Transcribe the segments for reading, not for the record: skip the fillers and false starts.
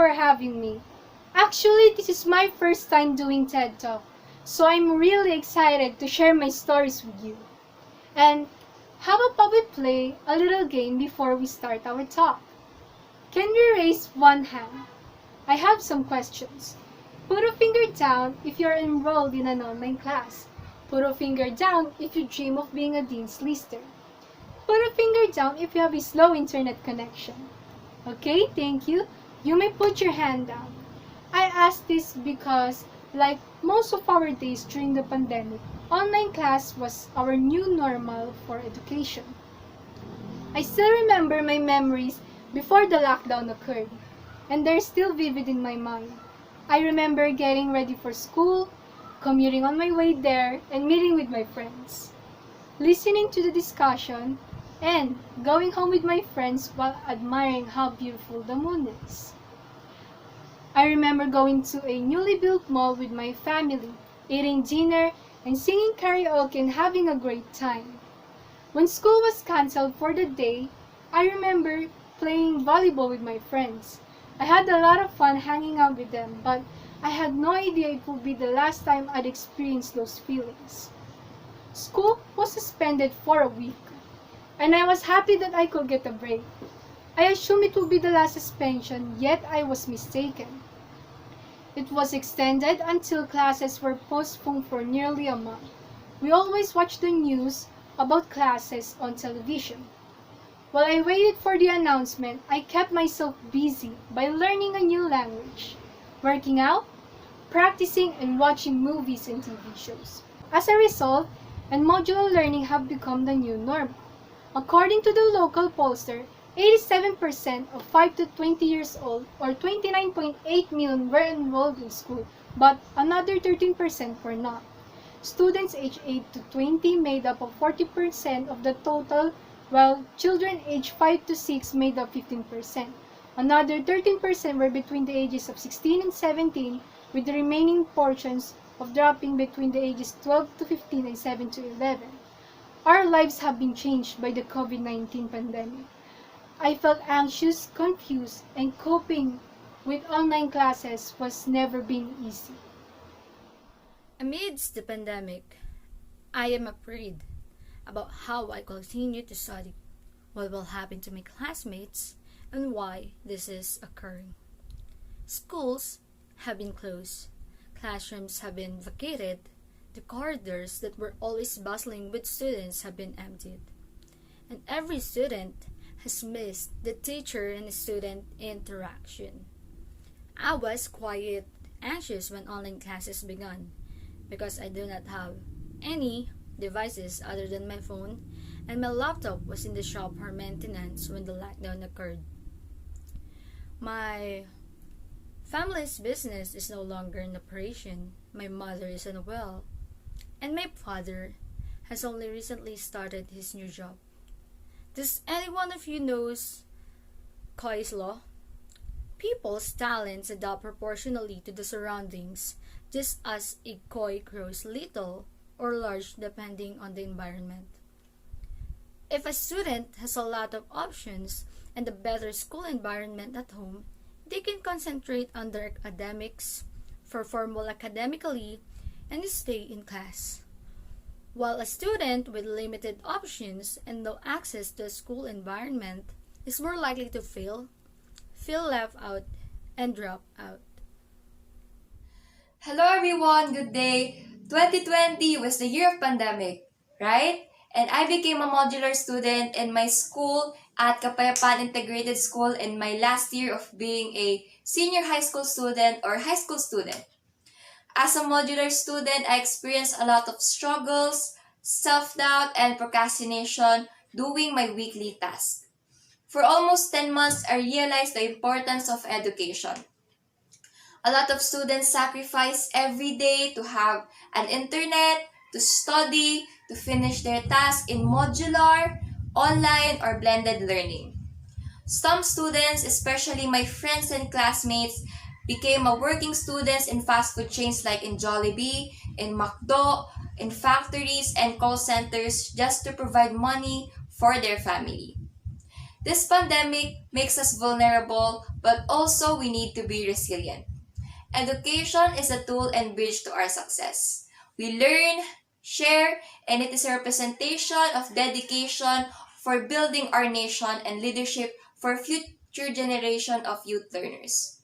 for having me. Actually, this is my first time doing TED Talk, so I'm really excited to share my stories with you. And how about we play a little game before we start our talk? Can we raise one hand? I have some questions. Put a finger down if you're enrolled in an online class. Put a finger down if you dream of being a Dean's Lister. Put a finger down if you have a slow internet connection. Okay, thank you. You may put your hand down. I ask this because, like most of our days during the pandemic, online class was our new normal for education. I still remember my memories before the lockdown occurred, and they're still vivid in my mind. I remember getting ready for school, commuting on my way there, and meeting with my friends, listening to the discussion, and going home with my friends while admiring how beautiful the moon is. I remember going to a newly built mall with my family, eating dinner, and singing karaoke and having a great time. When school was cancelled for the day, I remember playing volleyball with my friends. I had a lot of fun hanging out with them, but I had no idea it would be the last time I'd experience those feelings. School was suspended for a week, and I was happy that I could get a break. I assumed it would be the last suspension, yet I was mistaken. It was extended until classes were postponed for nearly a month. We always watched the news about classes on television. While I waited for the announcement, I kept myself busy by learning a new language, working out, practicing, and watching movies and TV shows. As a result, and modular learning have become the new norm. According to the local pollster, 87% of 5 to 20 years old, or 29.8 million, were enrolled in school, but another 13% were not. Students aged 8 to 20 made up of 40% of the total, while children aged 5 to 6 made up 15%. Another 13% were between the ages of 16 and 17, with the remaining portions of dropping between the ages 12 to 15 and 7 to 11. Our lives have been changed by the COVID-19 pandemic. I felt anxious, confused, and coping with online classes was never been easy. Amidst the pandemic, I am afraid about how I continue to study, what will happen to my classmates, and why this is occurring. Schools have been closed, classrooms have been vacated, the corridors that were always bustling with students have been emptied, and every student has missed the teacher and student interaction. I was quite anxious when online classes began because I do not have any devices other than my phone, and my laptop was in the shop for maintenance when the lockdown occurred. My family's business is no longer in operation, my mother is unwell, and my father has only recently started his new job. Does any one of you knows Coy's law? People's talents adapt proportionally to the surroundings, just as a koi grows little or large depending on the environment. If a student has a lot of options and a better school environment at home, they can concentrate on their academics, perform well academically, and stay in class. While a student with limited options and no access to a school environment is more likely to fail, feel left out, and drop out. Hello everyone, good day. 2020 was the year of pandemic, right? And I became a modular student in my school at Kapayapan Integrated School in my last year of being a senior high school student or high school student. As a modular student, I experienced a lot of struggles, self-doubt, and procrastination doing my weekly tasks. For almost 10 months, I realized the importance of education. A lot of students sacrifice every day to have an internet, to study, to finish their tasks in modular, online, or blended learning. Some students, especially my friends and classmates, became a working students in fast food chains like in Jollibee, in McDo, in factories and call centers just to provide money for their family. This pandemic makes us vulnerable, but also we need to be resilient. Education is a tool and bridge to our success. We learn, share, and it is a representation of dedication for building our nation and leadership for future generation of youth learners.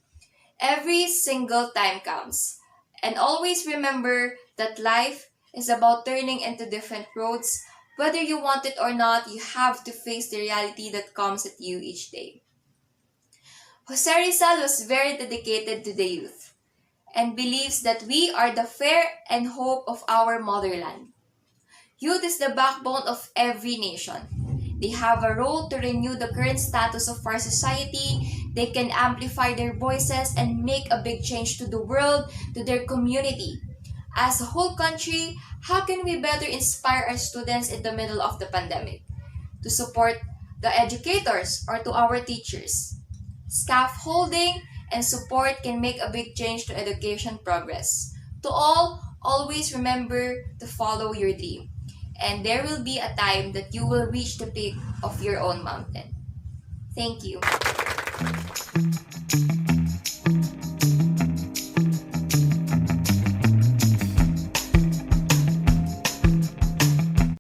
Every single time counts. And always remember that life is about turning into different roads. Whether you want it or not, you have to face the reality that comes at you each day. Jose Rizal was very dedicated to the youth and believes that we are the fear and hope of our motherland. Youth is the backbone of every nation. They have a role to renew the current status of our society. They can amplify their voices and make a big change to the world, to their community. As a whole country, how can we better inspire our students in the middle of the pandemic? To support the educators or to our teachers. Scaffolding and support can make a big change to education progress. To all, always remember to follow your dream. And there will be a time that you will reach the peak of your own mountain. Thank you.